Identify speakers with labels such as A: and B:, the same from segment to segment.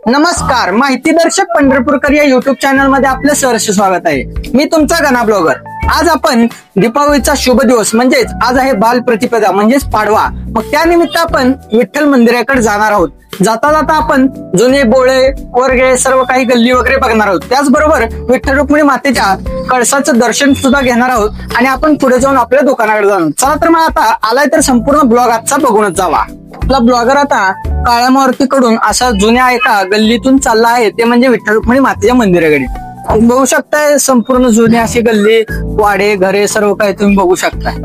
A: नमस्कार, माहितीदर्शक पंढरपूरकर या YouTube channel मध्ये आपलं सहर्ष स्वागत आहे. मी तुमचा गणा ब्लॉगर. आज आपण दीपावलीचा शुभ दिवस म्हणजेच आज आहे बालप्रतिपदा म्हणजेच पाडवा. मग त्यानिमित्त आपण विठ्ठल मंदिराकडे जाणार आहोत. जाता जाता आपण जुने बोळे वर्गे सर्व काही गल्ली वगैरे बघणार आहोत. त्याचबरोबर विठ्ठल रुक्मिणी मातेच्या कळसाचं दर्शन सुद्धा घेणार आहोत आणि आपण पुढे जाऊन आपल्या दुकानाकडे जाणार. चला तर मग आता आलाय तर संपूर्ण ब्लॉग आजचा बघूनच जावा. आपला ब्लॉगर आता काळ्या मारुतीकडून असा जुन्या एका गल्लीतून चालला आहे, ते म्हणजे विठ्ठल रुक्मिणी मातेच्या मंदिराकडे. बघू शकताय संपूर्ण जुनी अशी गल्ली, वाडे, घरे सर्व काही तुम्ही बघू शकताय.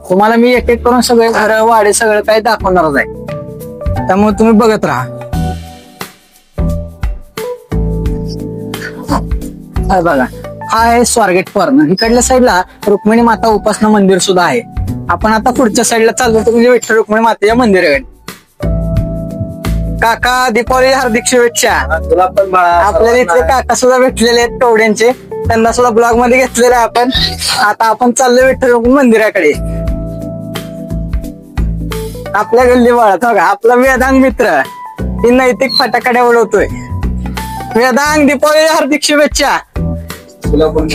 A: तुम्हाला मी एक एक करून सगळे घर वाडे सगळं काही दाखवणारच आहे, त्यामुळे तुम्ही बघत राहा. बघा, हा आहे स्वारगेट कॉर्नर. इकडल्या साईडला रुक्मिणी माता उपासना मंदिर सुद्धा आहे. आपण आता पुढच्या साईडला चाललो तर म्हणजे विठ्ठल रुक्मिणी मातेच्या मंदिराकडे. काका, दीपावली हार्दिक शुभेच्छा.
B: तुला पण बाळा.
A: आपल्याला इथले काका सुद्धा भेटलेले आहेत कवड्यांचे, त्यांना सुद्धा ब्लॉग मध्ये घेतलेले आहे आपण. आता आपण चाललोय विठ्ठल रुक्मिणी मंदिराकडे. आपल्या गल्ली बाळात बघा आपला वेदांग मित्र ही नैतिक फटाकड्या उडवतोय. वेदांग, दीपावली हार्दिक शुभेच्छा.
B: तुला पण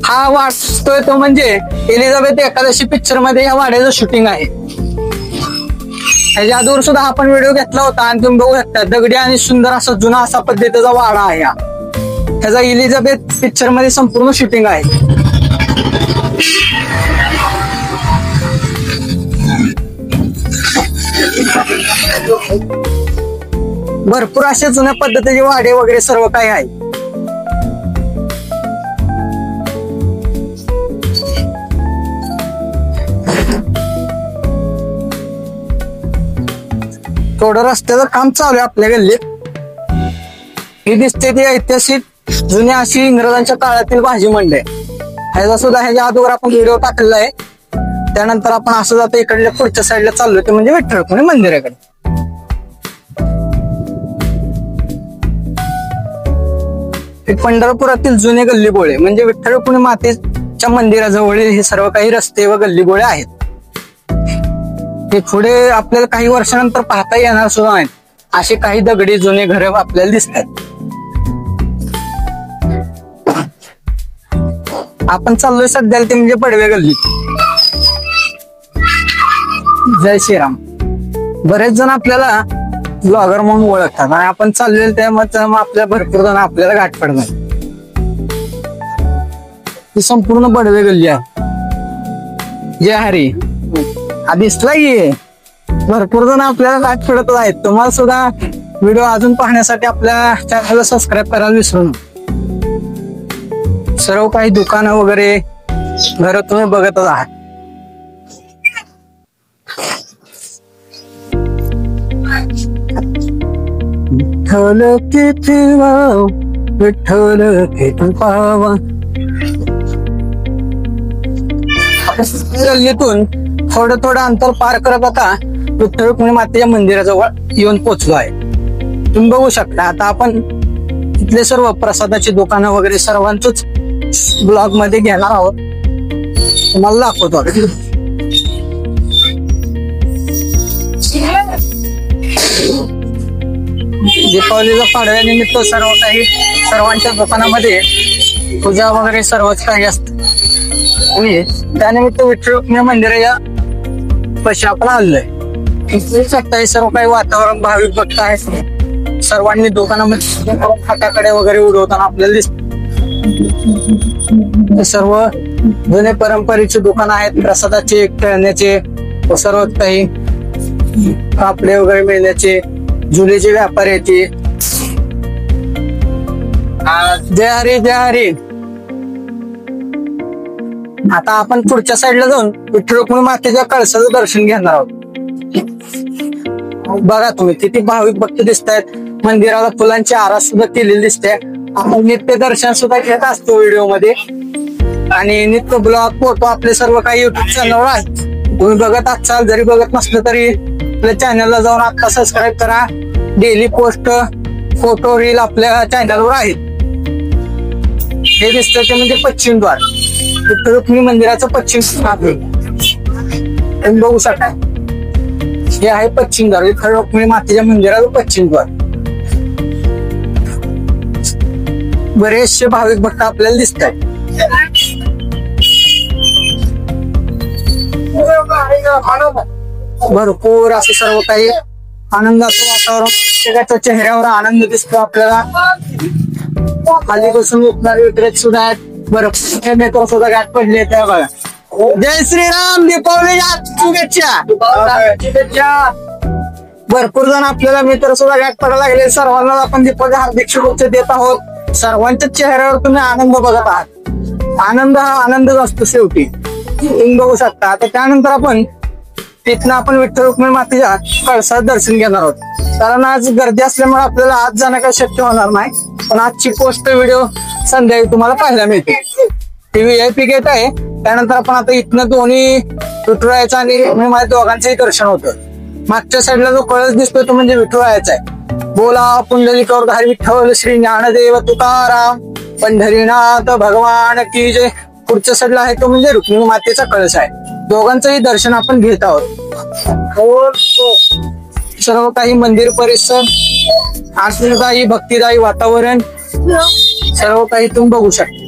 A: हा वाटतोय तो म्हणजे एलिझाबेथ एकादशी पिक्चर मध्ये या वाड्याचं शूटिंग आहे. ह्याच्या आधीवर सुद्धा आपण व्हिडिओ घेतला होता आणि तुम्ही बघू शकता दगडी आणि सुंदर असा जुना असा पद्धतीचा वाडा आहे हा. ह्याचा एलिझाबेथ पिक्चर मध्ये संपूर्ण शूटिंग आहे. भरपूर असे जुन्या पद्धतीचे वाडे वगैरे सर्व काही आहे. थोडं रस्त्याचं काम चालू आहे आपल्या गल्लीत. ही दिसते ती ऐतिहासिक जुन्या अशी इंग्रजांच्या काळातील भाजी मंडई. ह्याचा सुद्धा ह्याच्या अगोदर आपण व्हिडिओ टाकलेला आहे. त्यानंतर आपण असं जातो इकडल्या पुढच्या साईडला चाललोय ते म्हणजे विठ्ठल रुक्मिणी मंदिराकडे. पंढरपुरातील जुने गल्ली बोळे म्हणजे विठ्ठल रुक्मिणी मातेच्या मंदिराजवळील हे सर्व काही रस्ते व गल्ली बोळे आहेत. हे पुढे आपल्याला काही वर्षानंतर पाहता येणार सुद्धा नाहीत असे काही दगडी जुने घरे आपल्याला दिसतात. आपण चाललोय सध्याला ते म्हणजे पडवे गल्ली. जय श्रीराम. बरेच जण आपल्याला ब्लॉगर म्हणून ओळखतात आणि आपण चाललेलो त्यामध्ये आपल्या भरपूर जण आपल्याला गाठ पडतात. ही संपूर्ण पडवे गल्ली आहे. जय हरी. दिसला की भरपूर जण आपल्याला गाठ पडतच आहेत. तुम्हाला सुद्धा व्हिडिओ अजून पाहण्यासाठी आपल्या चॅनलला सबस्क्राईब करायला विसरू नका. सर्व काही दुकानं वगैरे घर तुम्ही बघतच आहात. विठ्ठल किती वाव, विठ्ठल किती पावा. गल्लीतून थोडं थोडं अंतर पार करत आता विठ्ठल रुक्मिणी मातेच्या मंदिराजवळ येऊन पोहोचलो आहे. तुम्ही बघू शकता आता आपण तिथले सर्व प्रसादाची दुकानं वगैरे सर्वांचंच ब्लॉग मध्ये घेणार आहोत. तुम्हाला दाखवतो. दीपावलीच्या पाडव्यानिमित्त सर्व काही सर्वांच्या दुकानामध्ये पूजा वगैरे सर्वच काही असतं. त्यानिमित्त विठ्ठल रुक्मिणी मंदिराच्या पैसे आपण आलोय. सर्व काही वातावरण भाविक भक्त आहे. सर्वांनी दुकानामध्ये फटाकडे वगैरे उडवताना आपल्याला दिसत. सर्व जुने परंपरेचे दुकान आहेत. प्रसादाचे, खेळण्याचे व सर्व काही कापडे वगैरे मिळण्याचे जुलेचे व्यापारी आहेत. जय हरी, जय हरी. आता आपण पुढच्या साईडला जाऊन विठ्ठल रुक्मिणी मातेच्या कळसाचं दर्शन घेणार आहोत. बघा तुम्ही किती भाविक भक्त दिसत आहेत. मंदिराला फुलांची आरास सुद्धा केलेली दिसते. आपण नित्य दर्शन सुद्धा घेत असतो व्हिडिओ मध्ये आणि नित्य ब्लॉग फोटो आपले सर्व काही युट्यूब चॅनलवर आहेत. तुम्ही बघत असाल, जरी बघत नसलं तरी आपल्या चॅनलला जाऊन आता सबस्क्राईब करा. डेली पोस्ट, फोटो, रील आपल्या चॅनलवर आहेत. हे दिसतं ते म्हणजे पश्चिम द्वार, विठ्ठल रुक्मिणी मंदिराचं पश्चिम द्वार. तुम्ही बघू शकता हे आहे पश्चिम द्वार, विठ्ठल रुक्मिणी मातेच्या मंदिराचं पश्चिम द्वार. बरेचसे भाविक भक्त आपल्याला दिसत आहेत. भरपूर असे सर्व काही आनंदाचं वातावरण, प्रत्येकाच्या चेहऱ्यावर आनंद दिसतो आपल्याला. खाली बसून उठणारे विक्रेते सुद्धा आहेत. भरपूर नेतो सुद्धा गाठ पडले त्या बघा. जय श्रीराम, दीपावलीच्या शुभेच्छा. भरपूर जण आपल्याला मित्र सुद्धा गाठ पडायला लागले. सर्वांना आपण दीपावली हार्दिक शुभेच्छा देत आहोत. सर्वांच्या चेहऱ्यावर तुम्ही आनंद बघत आहात. आनंद हा आनंदच असतो शेवटी, तुम्ही बघू शकता. आता त्यानंतर आपण तिथनं आपण विठ्ठल रुक्मिणी मातेच्या कळसात दर्शन घेणार आहोत. कारण आज गर्दी असल्यामुळे आपल्याला आज जाणं काही शक्य होणार नाही. पण आजची पोस्ट व्हिडिओ संध्याकाळी तुम्हाला पाहायला मिळते. ती VIP गेट आहे. त्यानंतर आपण आता इथनं दोन्ही विठुरायाचं आणि रुक्मिणी माते दोघांचंही दर्शन होतं. मागच्या साईडला जो कळस दिसतोय तो म्हणजे विठुरायाचा आहे. बोला पुंडलिकावर धारी विठ्ठल श्री ज्ञानदेव तुकाराम पंढरीनाथ भगवान की जय. पुढच्या साईडला आहे तो म्हणजे रुक्मिणी मातेचा कळस आहे. दोघांचंही दर्शन आपण घेत आहोत. सर्व काही मंदिर परिसर, आनंददायी भक्तिदायी वातावरण सर्व काही तुम्ही बघू शकता.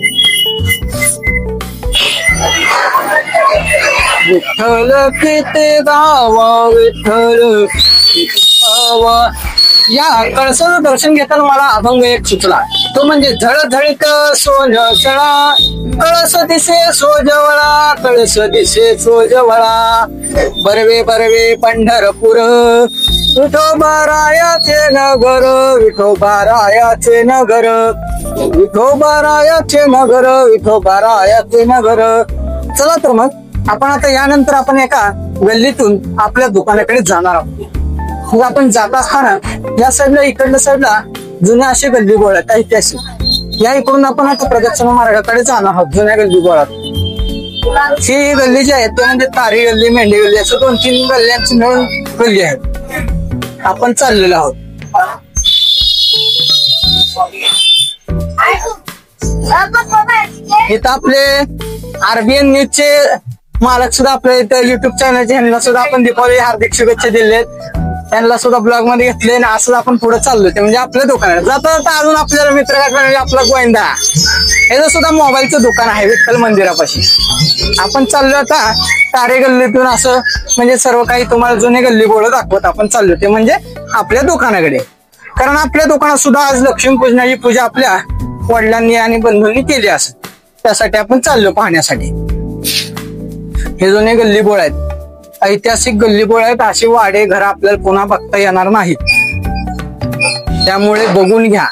A: विठ्ठल किती गावा विठ्ठल गावा. या कळसाचं दर्शन घेताना मला अभंग एक सुचला. तो म्हणजे झळझळीत सोजळा, कळस दिसे सोजवळा, कळस दिसे सोजवळा. बरवे बरवे पंढरपूर, विठोबारायाचे नगर, विठोबारायाचे नगर, विठोबारायाचे नगर, विठोबारायाचे नगर. चला तर मग आपण आता यानंतर आपण एका गल्लीतून आपल्या दुकानाकडे जाणार आहोत. मग आपण जात असताना या साईडला इकडल्या साईडला जुन्या असे गल्ली बोळ आहेत ऐतिहासिक. या इकडून आपण आता प्रदक्षिणा मार्गाकडे जाणार आहोत. जुन्या गल्ली बोळात ही गल्ली जी आहे ते म्हणजे तारी गल्ली, मेंढी गल्ली असं 2-3 गल्ल्यांची मिळून गल्ली आहे. आपण चाललेलो आहोत. इथं आपले RBN न्यूजचे मालक सुद्धा आपल्या इथं युट्यूब चॅनलचे ह्यांना सुद्धा आपण दीपावली हार्दिक शुभेच्छा दिलेत. त्यांना सुद्धा ब्लॉग मध्ये घेतले आणि असं आपण पुढे चाललोय. ते म्हणजे आपल्या दुकानात जाता जाता अजून आपल्याला मित्र म्हणजे आपला गोविंदा याचं सुद्धा मोबाईलचं दुकान आहे विठ्ठल मंदिरापाशी. आपण चाललो आता तारे गल्लीतून असं म्हणजे सर्व काही तुम्हाला जुने गल्ली बोळ दाखवत आपण चाललो ते म्हणजे आपल्या दुकानाकडे. कारण आपल्या दुकानात सुद्धा आज लक्ष्मीपूजनाची पूजा आपल्या वडिलांनी आणि बंधूंनी केली असं. त्यासाठी आपण चाललो पाहण्यासाठी. हे जुने गल्ली बोळ आहेत, ऐतिहासिक गल्ली बोळ आहेत. अशी वाडे घर आपल्याला पुन्हा बघता येणार नाहीत. त्यामुळे बघून घ्या.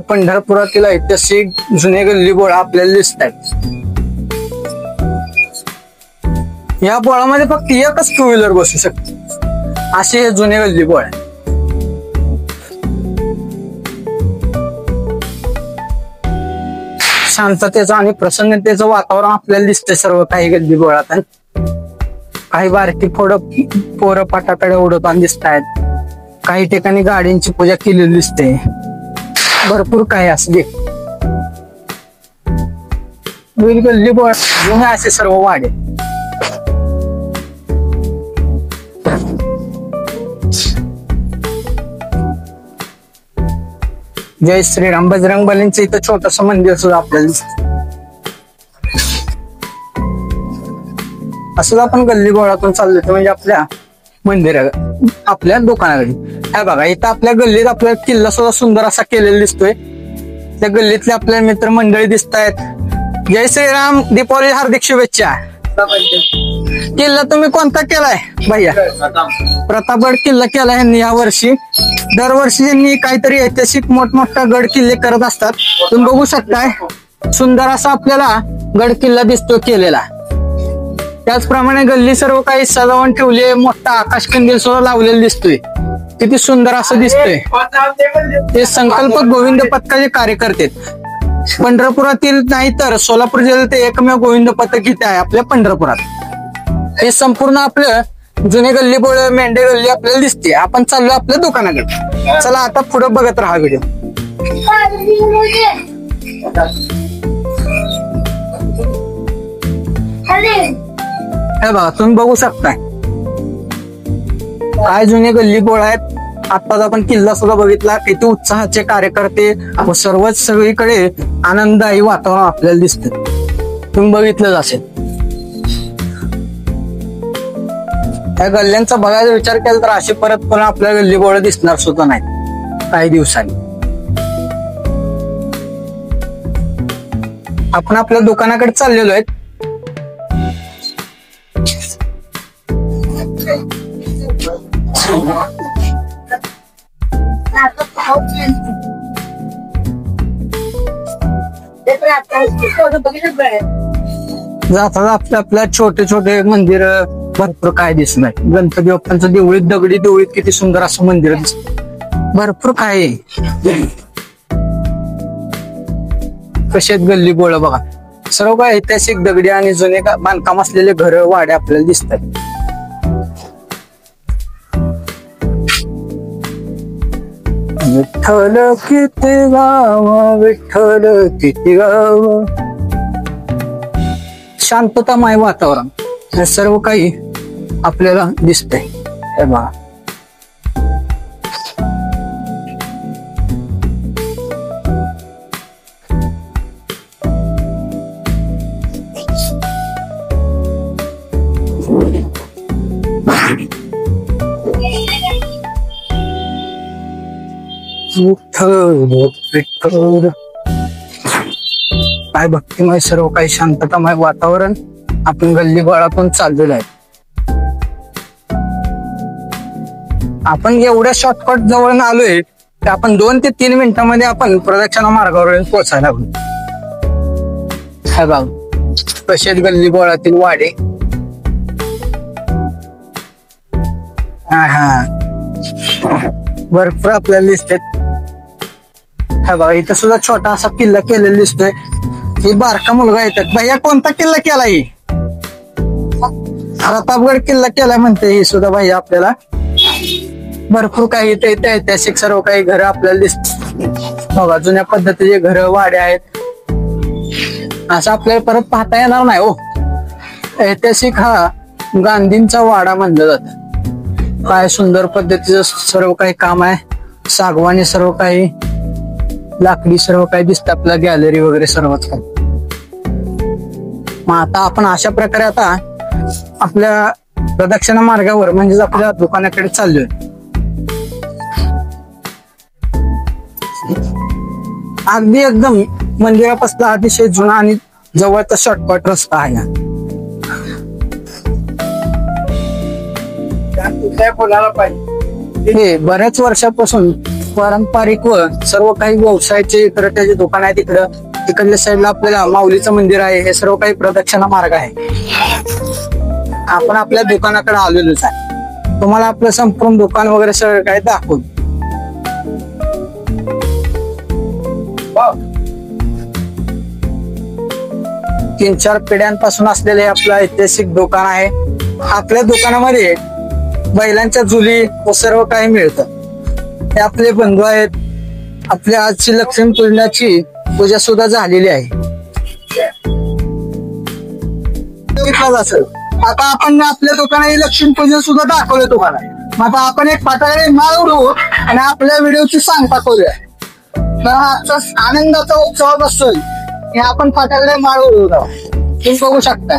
A: पंढरपुरातील ऐतिहासिक जुने गल्ली बोळ आपल्याला दिसत आहेत. या बोळामध्ये फक्त एकच 2 व्हीलर बसू शकते असे हे जुने गल्ली बोळ आहेत. शांततेचं आणि प्रसन्नतेचं वातावरण आपल्याला दिसतंय सर्व काही गल्ली बोळात. काही बारकी पोरं पाटाकडे उडवताना दिसत आहेत. काही ठिकाणी गाडींची पूजा केलेली दिसते. भरपूर काही असते. गल्ली बोळ जुने असे सर्व वाडे. जय श्रीराम. बजरंग बलींचं इथं छोटस मंदिर सुद्धा आपल्याला दिसत. असं आपण गल्ली बोळातून चाललोय म्हणजे आपल्या मंदिरा आपल्या दुकानाकडे. हे बघा इथं आपल्या गल्लीत आपल्याला किल्ला सुद्धा सुंदर असा केलेला दिसतोय. त्या गल्लीतले आपल्या मित्र मंडळी दिसत आहेत. जय श्रीराम, दीपावली हार्दिक शुभेच्छा. किल्ला तुम्ही कोणता केलाय भैया? प्रतापगड किल्ला केला ह्यांनी या वर्षी. दरवर्षी यांनी काहीतरी ऐतिहासिक मोठमोठा गड किल्ले करत असतात. तुम्ही बघू शकताय सुंदर असा आपल्याला गड किल्ला दिसतो केलेला. त्याचप्रमाणे गल्ली सर्व काही सजावून ठेवले. मोठा आकाश कंदील सुद्धा लावलेला दिसतोय. किती सुंदर असं दिसतोय. ते संकल्प गोविंद पथकाचे कार्यकर्ते. पंढरपुरातील नाही तर सोलापूर जिल्ह्यात एकमेव गोविंद पथक इथे आहे आपल्या पंढरपुरात. हे संपूर्ण आपलं जुने गल्ली बोळ मेंढे गल्ली आपल्याला दिसते. आपण चाललो आपल्या दुकानाकडे. चला आता पुढे बघत राहा व्हिडिओ. हे बघा तुम्ही बघू शकताय काय जुने गल्ली बोळ आहेत. आत्ताच आपण किल्ला सुद्धा बघितला, किती उत्साहाचे कार्यकर्ते व सर्वच सगळीकडे आनंददायी वातावरण आपल्याला दिसते. तुम्ही बघितलंच असेल. या गल्ल्यांचा बघायचा विचार केला तर अशी परत पुन्हा आपल्या गल्ली बोळ दिसणार सुद्धा नाही काही दिवसांनी. आपण आपल्या दुकानाकडे चाललेलो आहेत. जाता आपल्या छोटे छोटे मंदिर भरपूर काय दिसणार. गणपती बाप्पांचं देवळीत दगडी देवळीत किती सुंदर असं मंदिर दिसत. भरपूर काय आहे. कशात गल्ली बोळ बघा. सर्व काय ऐतिहासिक दगडी आणि जुने बांधकाम असलेले घर वाडे आपल्याला दिसतात. विठ्ठल किती गाव, विठ्ठल किती गाव. शांततामय वातावरण हे सर्व काही आपल्याला दिसतंय. हे बघा. विठ्ठल काय भक्तिमय सर्व काही शांततामय वातावरण आपण गल्ली बोळातून चाललेलं आहे. आपण एवढ्या शॉर्टकट जवळ आलोय की आपण 2 ते 3 मिनिटांमध्ये आपण प्रदक्षिणा मार्गावर पोहोचायला लागलो. हा बघ कशात गल्ली बोळातील वाडे. हा भरपूर आपल्याला दिसतात. हा बघा इथं सुद्धा छोटा असा किल्ला केलेला दिसतोय. ही बारका मुलगा येतात. भैया कोणता किल्ला केलाय? प्रतापगड किल्ला केलाय म्हणते ही सुद्धा भैया आपल्याला. भरपूर काही इथे ऐतिहासिक सर्व काही घर आपल्याला दिसत बघा. जुन्या पद्धतीचे घर वाडे आहेत. असं आपल्याला परत पाहता येणार नाही हो. ऐतिहासिक हा गांधींचा वाडा म्हणलं जात. काय सुंदर पद्धतीचं सर्व काही काम आहे. सागवानी सर्व काही लाकडी सर्व काही दिसतं आपल्याला. गॅलरी वगैरे सर्वच काही. मग आता आपण अशा प्रकारे आता आपल्या प्रदक्षिणा मार्गावर म्हणजेच आपल्या दुकानाकडे चाललोय. अगदी एकदम मंदिरापासून अतिशय जुना आणि जवळचा शॉर्टकट रस्ता आहे. हे बऱ्याच वर्षापासून पारंपरिक व सर्व काही व्यवसायाचे इकडे त्याचे दुकान आहे. तिकडल्या साईडला आपल्याला माऊलीचं मंदिर आहे. हे सर्व काही प्रदक्षिणा मार्ग आहे. आपण आपल्या दुकानाकडे आलेलोच आहे. तुम्हाला आपलं संपूर्ण दुकान वगैरे सगळं काही दाखवू. 3-4 पिढ्यांपासून असलेले आपलं ऐतिहासिक दुकान आहे. आपल्या दुकानामध्ये बैलांच्या जुली व सर्व काही मिळतं. हे आपले बंधू आहेत. आपल्या आजची लक्ष्मी पूजनाची पूजा सुद्धा झालेली आहे. आता आपण आपल्या दुकानाची लक्ष्मी पूजन सुद्धा दाखवलं तुम्हाला. मग आता आपण एक फटाकडे माळ उडवू आणि आपल्या व्हिडिओची सांगता करूया. तर आजचा आनंदाचा उत्सव असतोय हे आपण फटाकडे माळ उडवतो. तुम्ही बघू शकता.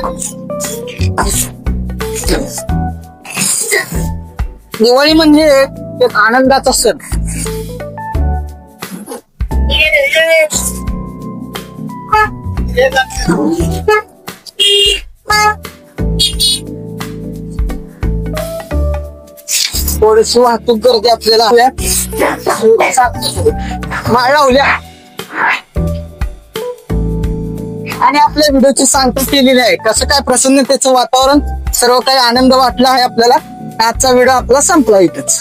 A: दिवाळी म्हणजे एक आनंदाचा सण. थोडीशी वाहतूक करते आपल्याला. माळ लावल्या आणि आपल्या व्हिडिओची सांगता केलेली आहे. कसं काय प्रसन्नतेचं वातावरण सर्व काही आनंद वाटला आहे आपल्याला. आजचा व्हिडिओ आपला संपला इथंच.